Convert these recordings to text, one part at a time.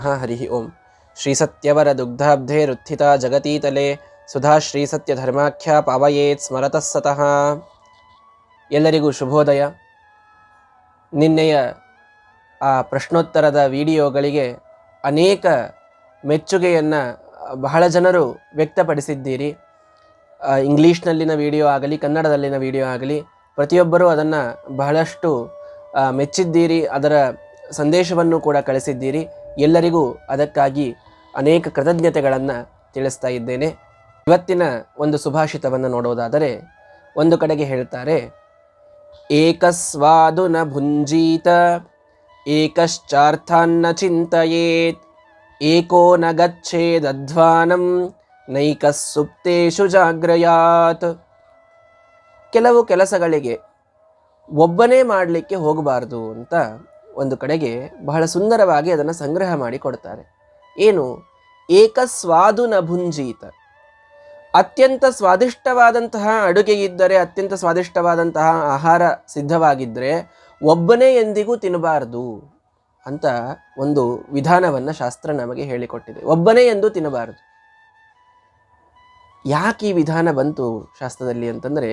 ಹರಿ ಓಂ. ಶ್ರೀ ಸತ್ಯವರ ದುಗ್ಧಾಬ್ಧೆ ರುತ್ಥಿತ ಜಗತೀತಲೆ ಸುಧಾ ಶ್ರೀ ಸತ್ಯ ಧರ್ಮಾಖ್ಯ ಪಾವಯೇತ್ ಸ್ಮರತಃ ಸತಃ. ಎಲ್ಲರಿಗೂ ಶುಭೋದಯ. ನಿನ್ನೆಯ ಆ ಪ್ರಶ್ನೋತ್ತರದ ವಿಡಿಯೋಗಳಿಗೆ ಅನೇಕ ಮೆಚ್ಚುಗೆಯನ್ನು ಬಹಳ ಜನರು ವ್ಯಕ್ತಪಡಿಸಿದ್ದೀರಿ. ಇಂಗ್ಲೀಷ್ನಲ್ಲಿನ ವಿಡಿಯೋ ಆಗಲಿ ಕನ್ನಡದಲ್ಲಿನ ವಿಡಿಯೋ ಆಗಲಿ ಪ್ರತಿಯೊಬ್ಬರೂ ಅದನ್ನು ಬಹಳಷ್ಟು ಮೆಚ್ಚಿದ್ದೀರಿ. ಅದರ ಸಂದೇಶವನ್ನು ಕೂಡ ಕಳಿಸಿದ್ದೀರಿ. ಎಲ್ಲರಿಗೂ ಅದಕ್ಕಾಗಿ ಅನೇಕ ಕೃತಜ್ಞತೆಗಳನ್ನು ತಿಳಿಸ್ತಾ ಇದ್ದೇನೆ. ಇವತ್ತಿನ ಒಂದು ಸುಭಾಷಿತವನ್ನು ನೋಡೋದಾದರೆ ಒಂದು ಕಡೆಗೆ ಹೇಳ್ತಾರೆ, ಏಕಸ್ವಾದು ನ ಭುಂಜೀತ ಏಕಶ್ಚಾರ್ಥಾನ್ನ ಚಿಂತಯೇತ್ ಏಕೋ ನ ಗಚ್ಚೇದಧ್ವಾನಂ ನೈಕಸ್ಸುಪ್ತೇಷು ಜಾಗ್ರಯಾತ್. ಕೆಲವು ಕೆಲಸಗಳಿಗೆ ಒಬ್ಬನೇ ಮಾಡಲಿಕ್ಕೆ ಹೋಗಬಾರ್ದು ಅಂತ ಒಂದು ಕಡೆಗೆ ಬಹಳ ಸುಂದರವಾಗಿ ಅದನ್ನು ಸಂಗ್ರಹ ಮಾಡಿ ಕೊಡ್ತಾರೆ. ಏನು? ಏಕಸ್ವಾದು ನ ಭುಂಜೀತ. ಅತ್ಯಂತ ಸ್ವಾದಿಷ್ಟವಾದಂತಹ ಅಡುಗೆ ಇದ್ದರೆ, ಅತ್ಯಂತ ಸ್ವಾದಿಷ್ಟವಾದಂತಹ ಆಹಾರ ಸಿದ್ಧವಾಗಿದ್ದರೆ ಒಬ್ಬನೇ ಎಂದಿಗೂ ತಿನ್ನಬಾರ್ದು ಅಂತ ಒಂದು ವಿಧಾನವನ್ನು ಶಾಸ್ತ್ರ ನಮಗೆ ಹೇಳಿಕೊಟ್ಟಿದೆ. ಒಬ್ಬನೇ ಎಂದು ತಿನ್ನಬಾರದು. ಯಾಕೆ ಈ ವಿಧಾನ ಬಂತು ಶಾಸ್ತ್ರದಲ್ಲಿ ಅಂತಂದರೆ,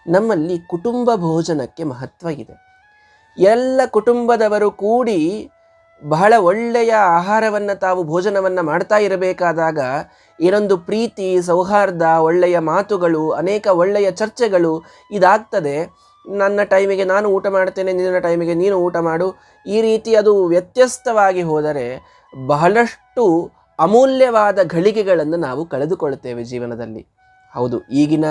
ನಮ್ಮಲ್ಲಿ ಕುಟುಂಬ ಭೋಜನಕ್ಕೆ ಮಹತ್ವ ಇದೆ. ಎಲ್ಲ ಕುಟುಂಬದವರು ಕೂಡಿ ಬಹಳ ಒಳ್ಳೆಯ ಆಹಾರವನ್ನು ತಾವು ಭೋಜನವನ್ನು ಮಾಡ್ತಾ ಇರಬೇಕಾದಾಗ ಏನೊಂದು ಪ್ರೀತಿ, ಸೌಹಾರ್ದ, ಒಳ್ಳೆಯ ಮಾತುಗಳು, ಅನೇಕ ಒಳ್ಳೆಯ ಚರ್ಚೆಗಳು ಇದಾಗ್ತದೆ. ನನ್ನ ಟೈಮಿಗೆ ನಾನು ಊಟ ಮಾಡ್ತೇನೆ, ನಿನ್ನ ಟೈಮಿಗೆ ನೀನು ಊಟ ಮಾಡು, ಈ ರೀತಿ ಅದು ವ್ಯತ್ಯಸ್ತವಾಗಿ ಹೋದರೆ ಬಹಳಷ್ಟು ಅಮೂಲ್ಯವಾದ ಘಳಿಗೆಗಳನ್ನು ನಾವು ಕಳೆದುಕೊಳ್ತೇವೆ ಜೀವನದಲ್ಲಿ. ಹೌದು, ಈಗಿನ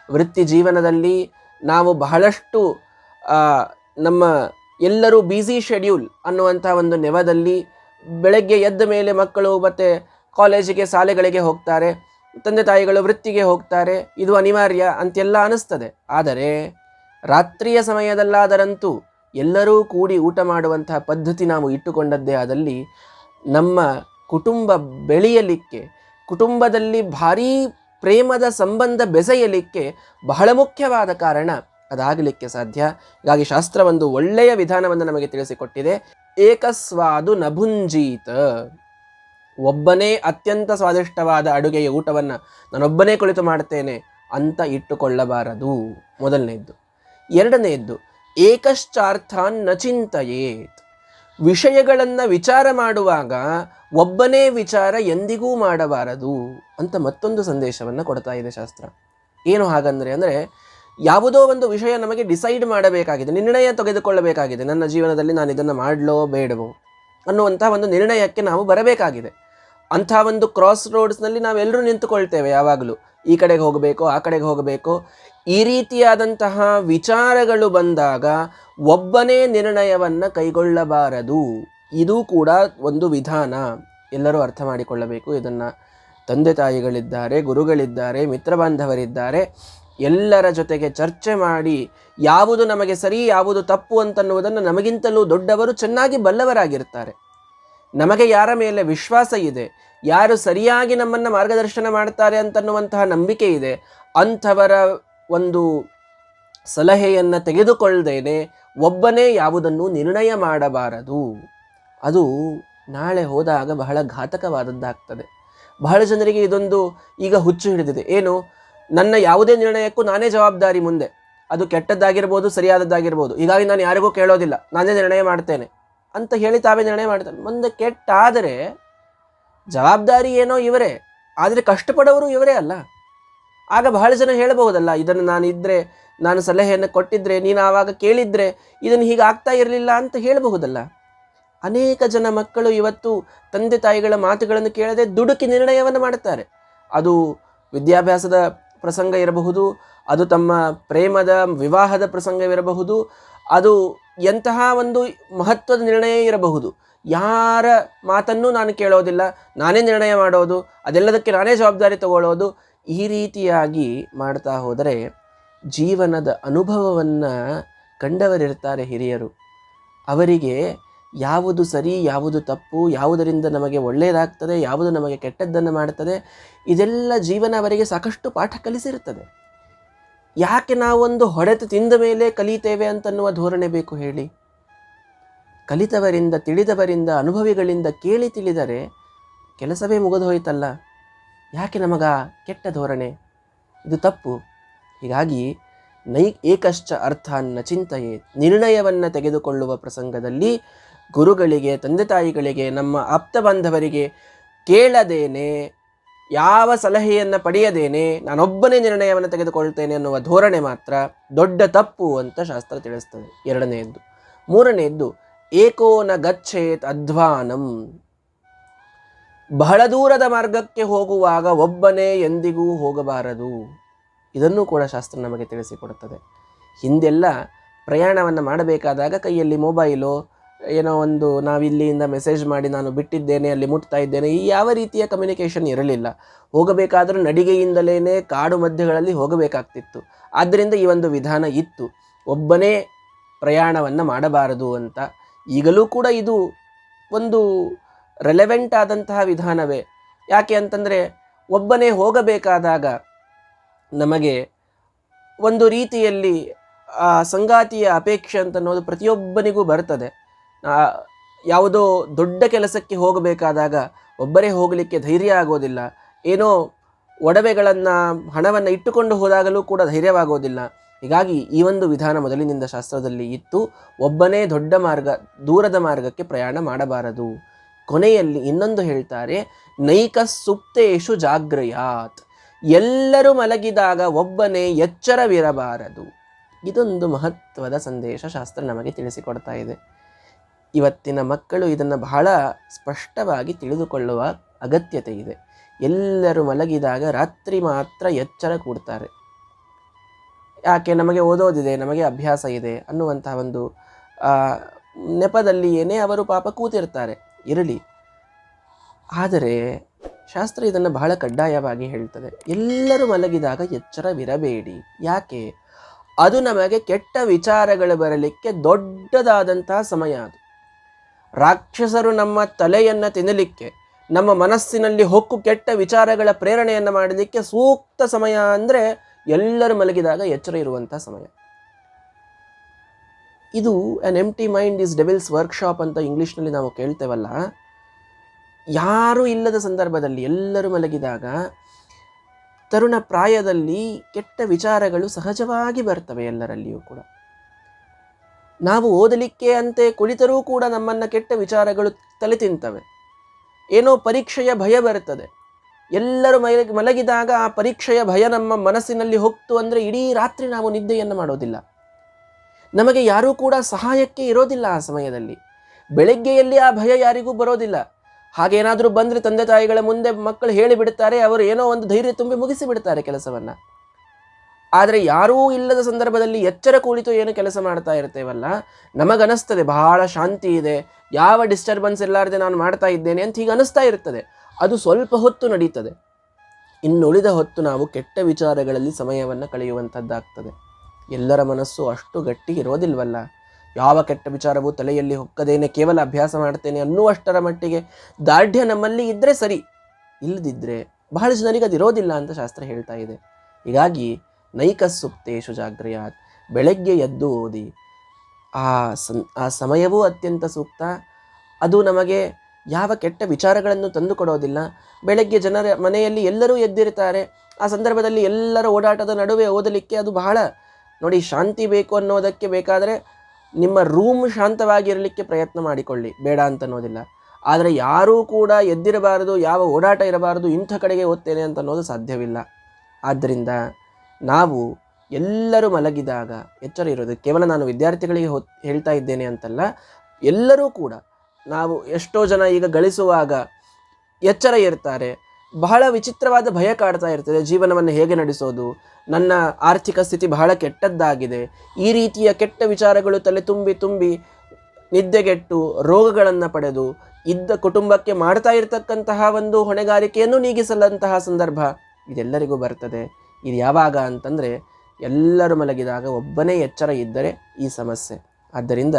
ವೃತ್ತಿ ಜೀವನದಲ್ಲಿ ನಾವು ಬಹಳಷ್ಟು ನಮ್ಮ ಎಲ್ಲರೂ ಬ್ಯುಸಿ ಶೆಡ್ಯೂಲ್ ಅನ್ನುವಂಥ ಒಂದು ನೆವದಲ್ಲಿ ಬೆಳಗ್ಗೆ ಎದ್ದ ಮೇಲೆ ಮಕ್ಕಳು ಮತ್ತು ಕಾಲೇಜಿಗೆ, ಶಾಲೆಗಳಿಗೆ ಹೋಗ್ತಾರೆ, ತಂದೆ ತಾಯಿಗಳು ವೃತ್ತಿಗೆ ಹೋಗ್ತಾರೆ, ಇದು ಅನಿವಾರ್ಯ ಅಂತೆಲ್ಲ ಅನ್ನಿಸ್ತದೆ. ಆದರೆ ರಾತ್ರಿಯ ಸಮಯದಲ್ಲಾದರಂತೂ ಎಲ್ಲರೂ ಕೂಡಿ ಊಟ ಮಾಡುವಂತಹ ಪದ್ಧತಿ ನಾವು ಇಟ್ಟುಕೊಂಡದ್ದೇ ಆದಲ್ಲಿ ನಮ್ಮ ಕುಟುಂಬ ಬೆಳೆಯಲಿಕ್ಕೆ, ಕುಟುಂಬದಲ್ಲಿ ಭಾರೀ ಪ್ರೇಮದ ಸಂಬಂಧ ಬೆಸೆಯಲಿಕ್ಕೆ ಬಹಳ ಮುಖ್ಯವಾದ ಕಾರಣ ಅದಾಗಲಿಕ್ಕೆ ಸಾಧ್ಯ. ಹೀಗಾಗಿ ಶಾಸ್ತ್ರ ಒಂದು ಒಳ್ಳೆಯ ವಿಧಾನವನ್ನು ನಮಗೆ ತಿಳಿಸಿಕೊಟ್ಟಿದೆ. ಏಕಸ್ವಾದು ನಭುಂಜೀತ. ಒಬ್ಬನೇ ಅತ್ಯಂತ ಸ್ವಾದಿಷ್ಟವಾದ ಅಡುಗೆಯ ಊಟವನ್ನು ನಾನೊಬ್ಬನೇ ಕುಳಿತು ಮಾಡ್ತೇನೆ ಅಂತ ಇಟ್ಟುಕೊಳ್ಳಬಾರದು, ಮೊದಲನೆಯದ್ದು. ಎರಡನೆಯದ್ದು, ಏಕಶ್ಚಾರ್ಥಾನ್ ನ ಚಿಂತಯೇತ್. ವಿಷಯಗಳನ್ನು ವಿಚಾರ ಮಾಡುವಾಗ ಒಬ್ಬನೇ ವಿಚಾರ ಎಂದಿಗೂ ಮಾಡಬಾರದು ಅಂತ ಮತ್ತೊಂದು ಸಂದೇಶವನ್ನು ಕೊಡ್ತಾ ಇದೆ ಶಾಸ್ತ್ರ. ಏನು ಹಾಗಂದರೆ, ಯಾವುದೋ ಒಂದು ವಿಷಯ ನಮಗೆ ಡಿಸೈಡ್ ಮಾಡಬೇಕಾಗಿದೆ, ನಿರ್ಣಯ ತೆಗೆದುಕೊಳ್ಳಬೇಕಾಗಿದೆ. ನನ್ನ ಜೀವನದಲ್ಲಿ ನಾನು ಇದನ್ನು ಮಾಡಲೋ ಬೇಡವೋ ಅನ್ನುವಂಥ ಒಂದು ನಿರ್ಣಯಕ್ಕೆ ನಾವು ಬರಬೇಕಾಗಿದೆ. ಅಂಥ ಒಂದು ಕ್ರಾಸ್ ರೋಡ್ಸ್ನಲ್ಲಿ ನಾವೆಲ್ಲರೂ ನಿಂತುಕೊಳ್ತೇವೆ. ಯಾವಾಗಲೂ ಈ ಕಡೆಗೆ ಹೋಗಬೇಕು, ಆ ಕಡೆಗೆ ಹೋಗಬೇಕು, ಈ ರೀತಿಯಾದಂತಹ ವಿಚಾರಗಳು ಬಂದಾಗ ಒಬ್ಬನೇ ನಿರ್ಣಯವನ್ನು ಕೈಗೊಳ್ಳಬಾರದು. ಇದು ಕೂಡ ಒಂದು ವಿಧಾನ. ಎಲ್ಲರೂ ಅರ್ಥ ಮಾಡಿಕೊಳ್ಳಬೇಕು ಇದನ್ನು. ತಂದೆ ತಾಯಿಗಳಿದ್ದಾರೆ, ಗುರುಗಳಿದ್ದಾರೆ, ಮಿತ್ರ ಬಾಂಧವರಿದ್ದಾರೆ, ಎಲ್ಲರ ಜೊತೆಗೆ ಚರ್ಚೆ ಮಾಡಿ ಯಾವುದು ನಮಗೆ ಸರಿ, ಯಾವುದು ತಪ್ಪು ಅಂತನ್ನುವುದನ್ನು ನಮಗಿಂತಲೂ ದೊಡ್ಡವರು ಚೆನ್ನಾಗಿ ಬಲ್ಲವರಾಗಿರ್ತಾರೆ. ನಮಗೆ ಯಾರ ಮೇಲೆ ವಿಶ್ವಾಸ ಇದೆ, ಯಾರು ಸರಿಯಾಗಿ ನಮ್ಮನ್ನು ಮಾರ್ಗದರ್ಶನ ಮಾಡ್ತಾರೆ ಅಂತನ್ನುವಂತಹ ನಂಬಿಕೆ ಇದೆ, ಅಂಥವರ ಒಂದು ಸಲಹೆಯನ್ನು ತೆಗೆದುಕೊಳ್ಳದೇನೆ ಒಬ್ಬನೇ ಯಾವುದನ್ನು ನಿರ್ಣಯ ಮಾಡಬಾರದು. ಅದು ನಾಳೆ ಹೋದಾಗ ಬಹಳ ಘಾತಕವಾದದ್ದಾಗ್ತದೆ. ಬಹಳ ಜನರಿಗೆ ಇದೊಂದು ಈಗ ಹುಚ್ಚು ಹಿಡಿದಿದೆ. ಏನು? ನನ್ನ ಯಾವುದೇ ನಿರ್ಣಯಕ್ಕೂ ನಾನೇ ಜವಾಬ್ದಾರಿ, ಮುಂದೆ ಅದು ಕೆಟ್ಟದ್ದಾಗಿರ್ಬೋದು, ಸರಿಯಾದದ್ದಾಗಿರ್ಬೋದು, ಹೀಗಾಗಿ ನಾನು ಯಾರಿಗೂ ಕೇಳೋದಿಲ್ಲ, ನಾನೇ ನಿರ್ಣಯ ಮಾಡ್ತೇನೆ ಅಂತ ಹೇಳಿ ತಾವೇ ನಿರ್ಣಯ ಮಾಡ್ತೇನೆ. ಮುಂದೆ ಕೆಟ್ಟಾದರೆ ಜವಾಬ್ದಾರಿ ಏನೋ ಇವರೇ, ಆದರೆ ಕಷ್ಟಪಡೋರು ಇವರೇ ಅಲ್ಲ. ಆಗ ಬಹಳ ಜನ ಹೇಳಬಹುದಲ್ಲ, ಇದನ್ನು ನಾನು ಸಲಹೆಯನ್ನು ಕೊಟ್ಟಿದ್ರೆ, ನೀನು ಆವಾಗ ಕೇಳಿದರೆ ಇದನ್ನು ಹೀಗೆ ಆಗ್ತಾ ಇರಲಿಲ್ಲ ಅಂತ ಹೇಳಬಹುದಲ್ಲ. ಅನೇಕ ಜನ ಮಕ್ಕಳು ಇವತ್ತು ತಂದೆ ತಾಯಿಗಳ ಮಾತುಗಳನ್ನು ಕೇಳದೆ ದುಡುಕಿ ನಿರ್ಣಯವನ್ನು ಮಾಡುತ್ತಾರೆ. ಅದು ವಿದ್ಯಾಭ್ಯಾಸದ ಪ್ರಸಂಗ ಇರಬಹುದು, ಅದು ತಮ್ಮ ಪ್ರೇಮದ ವಿವಾಹದ ಪ್ರಸಂಗವಿರಬಹುದು, ಅದು ಎಂತಹ ಒಂದು ಮಹತ್ವದ ನಿರ್ಣಯ ಇರಬಹುದು. ಯಾರ ಮಾತನ್ನು ನಾನು ಕೇಳೋದಿಲ್ಲ, ನಾನೇ ನಿರ್ಣಯ ಮಾಡೋದು, ಅದೆಲ್ಲದಕ್ಕೆ ನಾನೇ ಜವಾಬ್ದಾರಿ ತಗೊಳ್ಳೋದು, ಈ ರೀತಿಯಾಗಿ ಮಾಡ್ತಾ ಹೋದರೆ ಜೀವನದ ಅನುಭವವನ್ನು ಕಂಡವರಿರ್ತಾರೆ ಹಿರಿಯರು. ಅವರಿಗೆ ಯಾವುದು ಸರಿ, ಯಾವುದು ತಪ್ಪು, ಯಾವುದರಿಂದ ನಮಗೆ ಒಳ್ಳೆಯದಾಗ್ತದೆ, ಯಾವುದು ನಮಗೆ ಕೆಟ್ಟದ್ದನ್ನು ಮಾಡ್ತದೆ, ಇದೆಲ್ಲ ಜೀವನ ಅವರಿಗೆ ಸಾಕಷ್ಟು ಪಾಠ ಕಲಿಸಿರುತ್ತದೆ. ಯಾಕೆ ನಾವೊಂದು ಹೊಡೆತ ತಿಂದ ಮೇಲೆ ಕಲಿತೇವೆ ಅಂತನ್ನುವ ಧೋರಣೆ ಬೇಕು ಹೇಳಿ? ಕಲಿತವರಿಂದ, ತಿಳಿದವರಿಂದ, ಅನುಭವಿಗಳಿಂದ ಕೇಳಿ ತಿಳಿದರೆ ಕೆಲಸವೇ ಮುಗಿದು ಹೋಯ್ತಲ್ಲ. ಯಾಕೆ ನಮಗ ಕೆಟ್ಟ ಧೋರಣೆ? ಇದು ತಪ್ಪು. ಹೀಗಾಗಿ ಏಕಶ್ಚ ಅರ್ಥಾನ್ನ ಚಿಂತೆಯೇ, ನಿರ್ಣಯವನ್ನು ತೆಗೆದುಕೊಳ್ಳುವ ಪ್ರಸಂಗದಲ್ಲಿ ಗುರುಗಳಿಗೆ, ತಂದೆ ತಾಯಿಗಳಿಗೆ, ನಮ್ಮ ಆಪ್ತ ಬಾಂಧವರಿಗೆ ಕೇಳದೇನೆ, ಯಾವ ಸಲಹೆಯನ್ನು ಪಡೆಯದೇನೆ ನಾನೊಬ್ಬನೇ ನಿರ್ಣಯವನ್ನು ತೆಗೆದುಕೊಳ್ತೇನೆ ಅನ್ನುವ ಧೋರಣೆ ಮಾತ್ರ ದೊಡ್ಡ ತಪ್ಪು ಅಂತ ಶಾಸ್ತ್ರ ತಿಳಿಸ್ತದೆ. ಎರಡನೆಯದ್ದು. ಮೂರನೆಯದ್ದು, ಏಕೋನ ಗಚ್ಚೇತ್ ಅಧ್ವಾನಂ. ಬಹಳ ದೂರದ ಮಾರ್ಗಕ್ಕೆ ಹೋಗುವಾಗ ಒಬ್ಬನೇ ಎಂದಿಗೂ ಹೋಗಬಾರದು. ಇದನ್ನು ಕೂಡ ಶಾಸ್ತ್ರ ನಮಗೆ ತಿಳಿಸಿಕೊಡುತ್ತದೆ. ಹಿಂದೆಲ್ಲ ಪ್ರಯಾಣವನ್ನು ಮಾಡಬೇಕಾದಾಗ ಕೈಯಲ್ಲಿ ಮೊಬೈಲು, ಏನೋ ಒಂದು ನಾವಿಲ್ಲಿಂದ ಮೆಸೇಜ್ ಮಾಡಿ ನಾನು ಬಿಟ್ಟಿದ್ದೇನೆ, ಅಲ್ಲಿ ಮುಟ್ತಾ ಇದ್ದೇನೆ, ಈ ಯಾವ ರೀತಿಯ ಕಮ್ಯುನಿಕೇಷನ್ ಇರಲಿಲ್ಲ. ಹೋಗಬೇಕಾದರೂ ನಡಿಗೆಯಿಂದಲೇ ಕಾಡು ಮಧ್ಯಗಳಲ್ಲಿ ಹೋಗಬೇಕಾಗ್ತಿತ್ತು. ಆದ್ದರಿಂದ ಈ ಒಂದು ವಿಧಾನ ಇತ್ತು, ಒಬ್ಬನೇ ಪ್ರಯಾಣವನ್ನು ಮಾಡಬಾರದು ಅಂತ. ಈಗಲೂ ಕೂಡ ಇದು ಒಂದು ರೆಲೆವೆಂಟ್ ಆದಂತಹ ವಿಧಾನವೇ. ಯಾಕೆ ಅಂತಂದರೆ, ಒಬ್ಬನೇ ಹೋಗಬೇಕಾದಾಗ ನಮಗೆ ಒಂದು ರೀತಿಯಲ್ಲಿ ಸಂಗಾತಿಯ ಅಪೇಕ್ಷೆ ಅಂತ ಅನ್ನೋದು ಪ್ರತಿಯೊಬ್ಬನಿಗೂ ಬರ್ತದೆ. ಯಾವುದೋ ದೊಡ್ಡ ಕೆಲಸಕ್ಕೆ ಹೋಗಬೇಕಾದಾಗ ಒಬ್ಬರೇ ಹೋಗಲಿಕ್ಕೆ ಧೈರ್ಯ ಆಗೋದಿಲ್ಲ. ಏನೋ ಒಡವೆಗಳನ್ನು, ಹಣವನ್ನು ಇಟ್ಟುಕೊಂಡು ಹೋದಾಗಲೂ ಕೂಡ ಧೈರ್ಯವಾಗೋದಿಲ್ಲ. ಹೀಗಾಗಿ ಈ ಒಂದು ವಿಧಾನ ಮೊದಲಿನಿಂದ ಶಾಸ್ತ್ರದಲ್ಲಿ ಇತ್ತು. ಒಬ್ಬನೇ ದೊಡ್ಡ ಮಾರ್ಗ, ದೂರದ ಮಾರ್ಗಕ್ಕೆ ಪ್ರಯಾಣ ಮಾಡಬಾರದು. ಕೊನೆಯಲ್ಲಿ ಇನ್ನೊಂದು ಹೇಳ್ತಾರೆ, ನೈಕ ಸುಪ್ತೇಶು ಜಾಗ್ರಯಾತ್. ಎಲ್ಲರೂ ಮಲಗಿದಾಗ ಒಬ್ಬನೇ ಎಚ್ಚರವಿರಬಾರದು. ಇದೊಂದು ಮಹತ್ವದ ಸಂದೇಶ ಶಾಸ್ತ್ರ ನಮಗೆ ತಿಳಿಸಿಕೊಡ್ತಾ ಇದೆ. ಇವತ್ತಿನ ಮಕ್ಕಳು ಇದನ್ನು ಬಹಳ ಸ್ಪಷ್ಟವಾಗಿ ತಿಳಿದುಕೊಳ್ಳುವ ಅಗತ್ಯತೆ ಇದೆ. ಎಲ್ಲರೂ ಮಲಗಿದಾಗ ರಾತ್ರಿ ಮಾತ್ರ ಎಚ್ಚರ ಕೂಡ್ತಾರೆ. ಯಾಕೆ? ನಮಗೆ ಓದೋದಿದೆ, ನಮಗೆ ಅಭ್ಯಾಸ ಇದೆ ಅನ್ನುವಂತಹ ಒಂದು ನೆಪದಲ್ಲಿ ಏನೇ ಅವರು ಪಾಪ ಕೂತಿರ್ತಾರೆ, ಇರಲಿ. ಆದರೆ ಶಾಸ್ತ್ರ ಇದನ್ನು ಬಹಳ ಕಡ್ಡಾಯವಾಗಿ ಹೇಳ್ತದೆ, ಎಲ್ಲರೂ ಮಲಗಿದಾಗ ಎಚ್ಚರವಿರಬೇಡಿ. ಯಾಕೆ? ಅದು ನಮಗೆ ಕೆಟ್ಟ ವಿಚಾರಗಳು ಬರಲಿಕ್ಕೆ ದೊಡ್ಡದಾದಂತಹ ಸಮಯ. ಅದು ರಾಕ್ಷಸರು ನಮ್ಮ ತಲೆಯನ್ನು ತಿನ್ನಲಿಕ್ಕೆ, ನಮ್ಮ ಮನಸ್ಸಿನಲ್ಲಿ ಹೊಕ್ಕು ಕೆಟ್ಟ ವಿಚಾರಗಳ ಪ್ರೇರಣೆಯನ್ನು ಮಾಡಲಿಕ್ಕೆ ಸೂಕ್ತ ಸಮಯ ಅಂದರೆ ಎಲ್ಲರೂ ಮಲಗಿದಾಗ ಎಚ್ಚರ ಇರುವಂಥ ಸಮಯ. ಇದು on empty mind is devils workshop ಅಂತ ಇಂಗ್ಲೀಷ್ನಲ್ಲಿ ನಾವು ಕೇಳ್ತೇವಲ್ಲ. ಯಾರೂ ಇಲ್ಲದ ಸಂದರ್ಭದಲ್ಲಿ ಎಲ್ಲರೂ ಮಲಗಿದಾಗ ತರುಣ ಪ್ರಾಯದಲ್ಲಿ ಕೆಟ್ಟ ವಿಚಾರಗಳು ಸಹಜವಾಗಿ ಬರ್ತವೆ ಎಲ್ಲರಲ್ಲಿಯೂ ಕೂಡ. ನಾವು ಓದಲಿಕ್ಕೆ ಅಂತೆ ಕುಳಿತರೂ ಕೂಡ ನಮ್ಮನ್ನು ಕೆಟ್ಟ ವಿಚಾರಗಳು ತಲೆ ತಿಂತವೆ. ಏನೋ ಪರೀಕ್ಷೆಯ ಭಯ ಬರ್ತದೆ. ಎಲ್ಲರೂ ಮಲಗಿದಾಗ ಆ ಪರೀಕ್ಷೆಯ ಭಯ ನಮ್ಮ ಮನಸ್ಸಿನಲ್ಲಿ ಹೋಗ್ತು ಅಂದರೆ ಇಡೀ ರಾತ್ರಿ ನಾವು ನಿದ್ದೆಯನ್ನು ಮಾಡೋದಿಲ್ಲ. ನಮಗೆ ಯಾರೂ ಕೂಡ ಸಹಾಯಕ್ಕೆ ಇರೋದಿಲ್ಲ ಆ ಸಮಯದಲ್ಲಿ. ಬೆಳಗ್ಗೆಯಲ್ಲಿ ಆ ಭಯ ಯಾರಿಗೂ ಬರೋದಿಲ್ಲ. ಹಾಗೇನಾದರೂ ಬಂದರೆ ತಂದೆ ತಾಯಿಗಳ ಮುಂದೆ ಮಕ್ಕಳು ಹೇಳಿಬಿಡ್ತಾರೆ, ಅವರು ಏನೋ ಒಂದು ಧೈರ್ಯ ತುಂಬಿ ಮುಗಿಸಿಬಿಡ್ತಾರೆ ಕೆಲಸವನ್ನು. ಆದರೆ ಯಾರೂ ಇಲ್ಲದ ಸಂದರ್ಭದಲ್ಲಿ ಎಚ್ಚರ ಕುಳಿತು ಏನು ಕೆಲಸ ಮಾಡ್ತಾ ಇರ್ತೇವಲ್ಲ, ನಮಗನಿಸ್ತದೆ ಬಹಳ ಶಾಂತಿ ಇದೆ, ಯಾವ ಡಿಸ್ಟರ್ಬೆನ್ಸ್ ಇಲ್ಲಾರದೆ ನಾನು ಮಾಡ್ತಾ ಇದ್ದೇನೆ ಅಂತ ಹೀಗೆ ಅನಿಸ್ತಾ ಇರ್ತದೆ. ಅದು ಸ್ವಲ್ಪ ಹೊತ್ತು ನಡೀತದೆ. ಇನ್ನುಳಿದ ಹೊತ್ತು ನಾವು ಕೆಟ್ಟ ವಿಚಾರಗಳಲ್ಲಿ ಸಮಯವನ್ನು ಕಳೆಯುವಂಥದ್ದಾಗ್ತದೆ. ಎಲ್ಲರ ಮನಸ್ಸು ಅಷ್ಟು ಗಟ್ಟಿ ಇರೋದಿಲ್ವಲ್ಲ. ಯಾವ ಕೆಟ್ಟ ವಿಚಾರವೂ ತಲೆಯಲ್ಲಿ ಹೊಕ್ಕದೇನೆ ಕೇವಲ ಅಭ್ಯಾಸ ಮಾಡ್ತೇನೆ ಅನ್ನುವಷ್ಟರ ಮಟ್ಟಿಗೆ ದಾರ್ಢ್ಯ ನಮ್ಮಲ್ಲಿ ಇದ್ದರೆ ಸರಿ, ಇಲ್ಲದಿದ್ದರೆ ಬಹಳ ಜನರಿಗೆ ಅದಿರೋದಿಲ್ಲ ಅಂತ ಶಾಸ್ತ್ರ ಹೇಳ್ತಾ ಇದೆ. ಹೀಗಾಗಿ ನೈಕ ಸುಪ್ತೇಶು ಜಾಗ್ರಯಾತ್, ಬೆಳಗ್ಗೆ ಎದ್ದು ಓದಿ. ಆ ಸಮಯವೂ ಅತ್ಯಂತ ಸೂಕ್ತ. ಅದು ನಮಗೆ ಯಾವ ಕೆಟ್ಟ ವಿಚಾರಗಳನ್ನು ತಂದು ಕೊಡೋದಿಲ್ಲ. ಬೆಳಗ್ಗೆ ಜನರ ಮನೆಯಲ್ಲಿ ಎಲ್ಲರೂ ಎದ್ದಿರ್ತಾರೆ. ಆ ಸಂದರ್ಭದಲ್ಲಿ ಎಲ್ಲರ ಓಡಾಟದ ನಡುವೆ ಓದಲಿಕ್ಕೆ ಅದು ಬಹಳ ನೋಡಿ, ಶಾಂತಿ ಬೇಕು ಅನ್ನೋದಕ್ಕೆ ಬೇಕಾದರೆ ನಿಮ್ಮ ರೂಮ್ ಶಾಂತವಾಗಿರಲಿಕ್ಕೆ ಪ್ರಯತ್ನ ಮಾಡಿಕೊಳ್ಳಿ, ಬೇಡ ಅಂತ ಅನ್ನೋದಿಲ್ಲ. ಆದರೆ ಯಾರೂ ಕೂಡ ಎದ್ದಿರಬಾರದು, ಯಾವ ಓಡಾಟ ಇರಬಾರದು, ಇಂಥ ಕಡೆಗೆ ಓದ್ತೇನೆ ಅಂತ ಅನ್ನೋದು ಸಾಧ್ಯವಿಲ್ಲ. ಆದ್ದರಿಂದ ನಾವು ಎಲ್ಲರೂ ಮಲಗಿದಾಗ ಎಚ್ಚರ ಇರೋದು. ಕೇವಲ ನಾನು ವಿದ್ಯಾರ್ಥಿಗಳಿಗೆ ಹೇಳ್ತಾ ಇದ್ದೇನೆ ಅಂತಲ್ಲ, ಎಲ್ಲರೂ ಕೂಡ. ನಾವು ಎಷ್ಟೋ ಜನ ಈಗ ಗಳಿಸುವಾಗ ಎಚ್ಚರ ಇರ್ತಾರೆ, ಬಹಳ ವಿಚಿತ್ರವಾದ ಭಯ ಕಾಡ್ತಾ ಇರ್ತದೆ. ಜೀವನವನ್ನು ಹೇಗೆ ನಡೆಸೋದು, ನನ್ನ ಆರ್ಥಿಕ ಸ್ಥಿತಿ ಬಹಳ ಕೆಟ್ಟದ್ದಾಗಿದೆ, ಈ ರೀತಿಯ ಕೆಟ್ಟ ವಿಚಾರಗಳು ತಲೆ ತುಂಬಿ ನಿದ್ದೆಗೆಟ್ಟು ರೋಗಗಳನ್ನು ಪಡೆದು ಇದ್ದ ಕುಟುಂಬಕ್ಕೆ ಮಾಡ್ತಾ ಇರತಕ್ಕಂತಹ ಒಂದು ಹೊಣೆಗಾರಿಕೆಯನ್ನು ನೀಗಿಸಲಂತಹ ಸಂದರ್ಭ ಇದೆಲ್ಲರಿಗೂ ಬರ್ತದೆ. ಇದು ಯಾವಾಗ ಅಂತಂದರೆ ಎಲ್ಲರೂ ಮಲಗಿದಾಗ ಒಬ್ಬನೇ ಎಚ್ಚರ ಇದ್ದರೆ ಈ ಸಮಸ್ಯೆ. ಆದ್ದರಿಂದ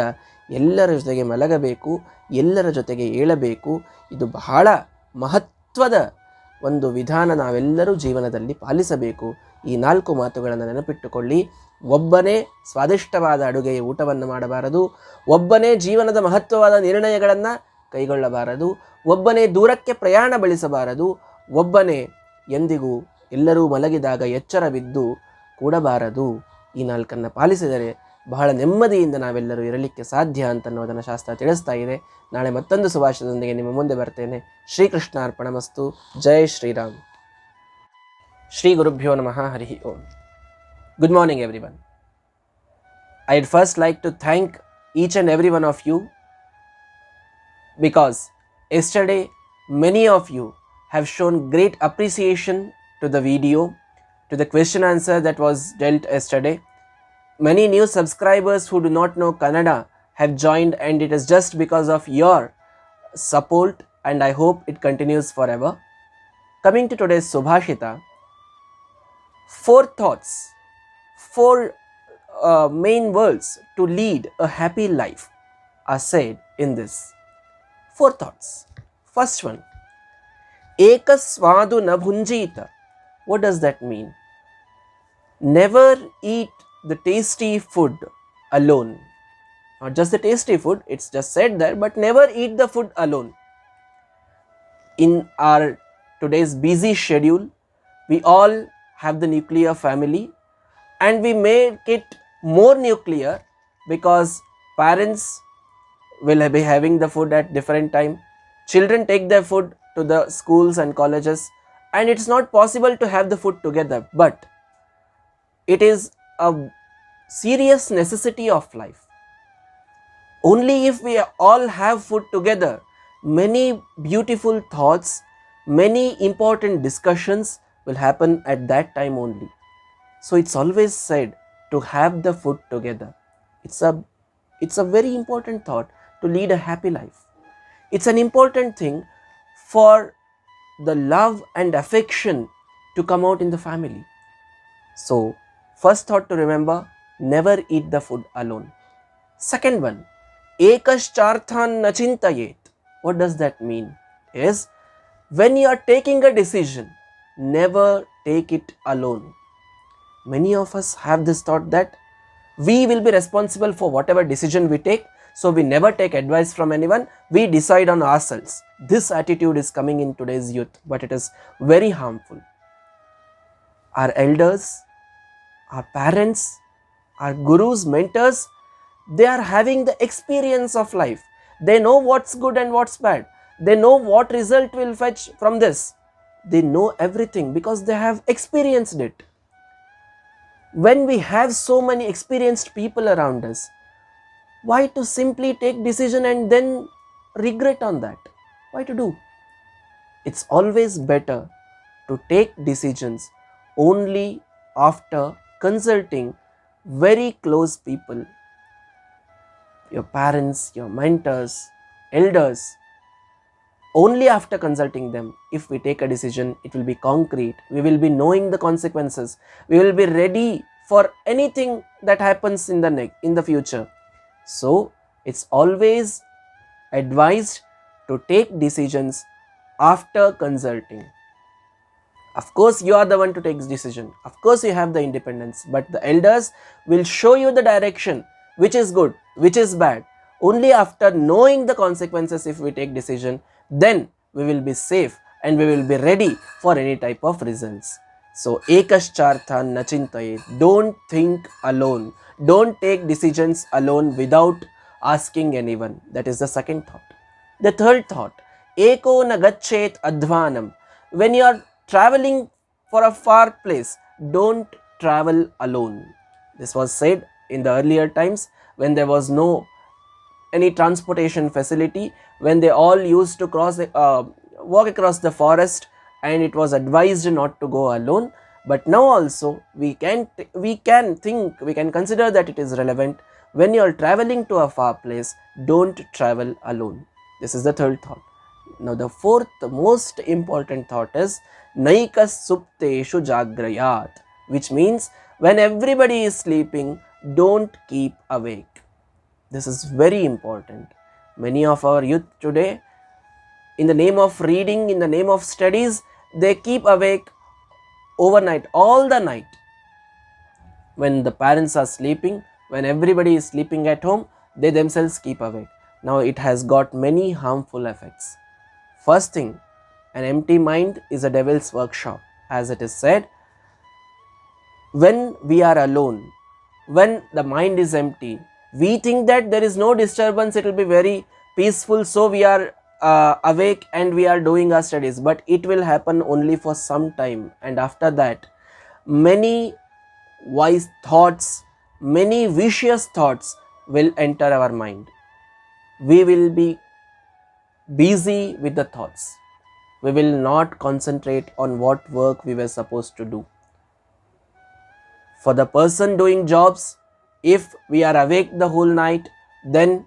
ಎಲ್ಲರ ಜೊತೆಗೆ ಮಲಗಬೇಕು, ಎಲ್ಲರ ಜೊತೆಗೆ ಏಳಬೇಕು. ಇದು ಬಹಳ ಮಹತ್ವದ ಒಂದು ವಿಧಾನ, ನಾವೆಲ್ಲರೂ ಜೀವನದಲ್ಲಿ ಪಾಲಿಸಬೇಕು. ಈ 4 ಮಾತುಗಳನ್ನು ನೆನಪಿಟ್ಟುಕೊಳ್ಳಿ. ಒಬ್ಬನೇ ಸ್ವಾದಿಷ್ಟವಾದ ಅಡುಗೆಯ ಊಟವನ್ನು ಮಾಡಬಾರದು, ಒಬ್ಬನೇ ಜೀವನದ ಮಹತ್ವವಾದ ನಿರ್ಣಯಗಳನ್ನು ಕೈಗೊಳ್ಳಬಾರದು, ಒಬ್ಬನೇ ದೂರಕ್ಕೆ ಪ್ರಯಾಣ ಬೆಳೆಸಬಾರದು, ಒಬ್ಬನೇ ಎಂದಿಗೂ ಎಲ್ಲರೂ ಮಲಗಿದಾಗ ಎಚ್ಚರ ಬಿದ್ದು ಕೂಡಬಾರದು. ಈ ನಾಲ್ಕನ್ನು ಪಾಲಿಸಿದರೆ ಬಹಳ ನೆಮ್ಮದಿಯಿಂದ ನಾವೆಲ್ಲರೂ ಇರಲಿಕ್ಕೆ ಸಾಧ್ಯ ಅಂತನ್ನುವುದನ್ನು ಶಾಸ್ತ್ರ ತಿಳಿಸ್ತಾ ಇದೆ. ನಾಳೆ ಮತ್ತೊಂದು ಸುಭಾಷಿತದೊಂದಿಗೆ ನಿಮ್ಮ ಮುಂದೆ ಬರ್ತೇನೆ. ಶ್ರೀಕೃಷ್ಣಾರ್ಪಣಮಸ್ತು. ಜೈ ಶ್ರೀರಾಮ್. ಶ್ರೀ ಗುರುಭ್ಯೋ ನಮಃ. ಹರಿ ಓಂ. Good morning everyone. I'd first like to thank each and every one of you, because yesterday many of you have shown great appreciation to the video, to the question answer that was dealt yesterday. Many new subscribers who do not know Kannada have joined, and it is just because of your support, and I hope it continues forever. Coming to today's Subhashita, 4 thoughts, 4 main words to lead a happy life are said in this. 4 thoughts. First one, ekasvadu na bhunjita. What does that mean? Never eat the tasty food alone. Not just the tasty food, it's just said there, but never eat the food alone. In our today's busy schedule, we all have the nuclear family, and we make it more nuclear because parents will be having the food at different time. Children take their food to the schools and colleges, and it's not possible to have the food together, but it is a serious necessity of life. Only if we all have food together, many beautiful thoughts, many important discussions will happen at that time only. So it's always said to have the food together. It's a very important thought to lead a happy life. It's an important thing for the love and affection to come out in the family. So first thought to remember, never eat the food alone. Second one, ekascharthan na chintayet. What does that mean? Is when you are taking a decision, never take it alone. Many of us have this thought that we will be responsible for whatever decision we take, so we never take advice from anyone, we decide on ourselves. This attitude is coming in today's youth, but it is very harmful. Our elders, our parents, our gurus, mentors, they are having the experience of life. They know what's good and what's bad. They know what result will fetch from this. They know everything because they have experienced it. When we have so many experienced people around us, why to simply take decision and then regret on that? Why to do? It's always better to take decisions only after consulting very close people, your parents, your mentors, elders. Only after consulting them, if we take a decision, it will be concrete. We will be knowing the consequences. We will be ready for anything that happens in the future. So it's always advised to take decisions after consulting. Of course, you are the one to take this decision. Of course, you have the independence, but the elders will show you the direction, which is good, which is bad. Only after knowing the consequences, if we take decision, then we will be safe and we will be ready for any type of results. So ekascharthan na chintayet. Don't think alone. Don't take decisions alone without asking anyone. That is the second thought. The third thought, eko na gachet adhvanam. When you are traveling for a far place, don't travel alone. This was said in the earlier times when there was no any transportation facility, when they all used to walk across the forest, and it was advised not to go alone. But now also we can consider that it is relevant. When you are traveling to a far place, don't travel alone. This is the third thought. Now the fourth most important thought is naikas supteshu jagrayat, which means when everybody is sleeping, don't keep awake. This is very important. Many of our youth today, in the name of reading, in the name of studies, they keep awake overnight, all the night. when the parents are sleeping, when everybody is sleeping at home, they themselves keep awake. Now it has got many harmful effects. First thing, an empty mind is a devil's workshop. As it is said, when we are alone, when the mind is empty, we think that there is no disturbance, it will be very peaceful, so we are awake and we are doing our studies. But it will happen only for some time, and after that many wise thoughts, many vicious thoughts will enter our mind. We will be busy with the thoughts. We will not concentrate on what work we were supposed to do. For the person doing jobs, if we are awake the whole night, then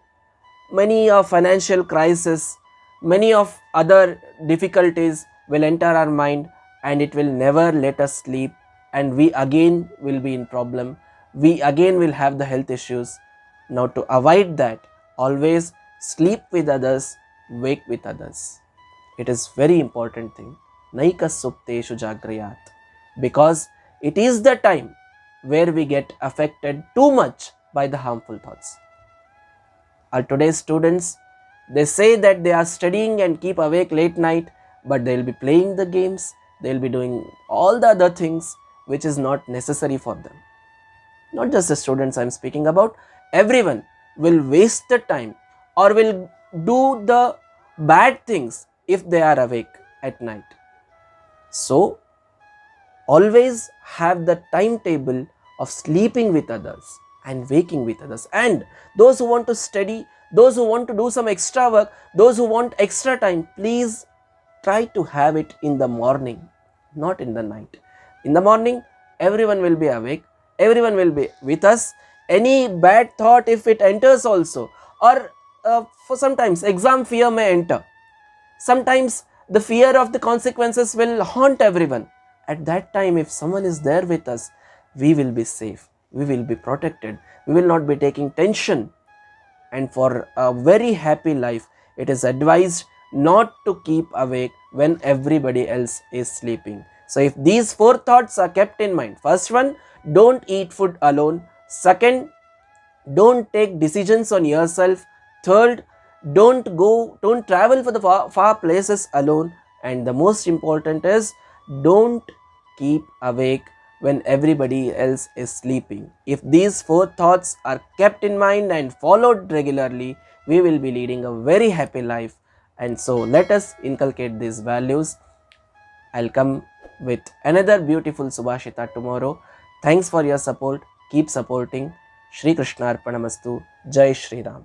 many of financial crisis, many of other difficulties will enter our mind, and it will never let us sleep, and we again will be in problem. We again will have the health issues. Now to avoid that, always sleep with others, wake with others. It is very important thing. Naika supteshu jagrayat, because it is the time where we get affected too much by the harmful thoughts. Our today's students, they say that they are studying and keep awake late night, but they will be playing the games, they will be doing all the other things which is not necessary for them. Not just the students I am speaking about, everyone will waste the time or will do the bad things if they are awake at night. So always have the timetable of sleeping with others and waking with others. And those who want to study, those who want to do some extra work, those who want extra time, please try to have it in the morning, not in the night. In the morning, everyone will be awake, everyone will be with us. Any bad thought, if it enters also, or for sometimes exam fear may enter, sometimes the fear of the consequences will haunt everyone. At that time, if someone is there with us, we will be safe, we will be protected, we will not be taking tension. And for a very happy life, it is advised not to keep awake when everybody else is sleeping. So if these 4 thoughts are kept in mind, first one, don't eat food alone. Second, don't take decisions on yourself. Third, don't travel for the far places alone. And the most important is, don't keep awake when everybody else is sleeping. If these 4 thoughts are kept in mind and followed regularly, we will be leading a very happy life. And so let us inculcate these values. I'll come with another beautiful Subhashita tomorrow. Thanks for your support. Keep supporting. Shri Krishna Arpanamastu. Jai Shri Ram.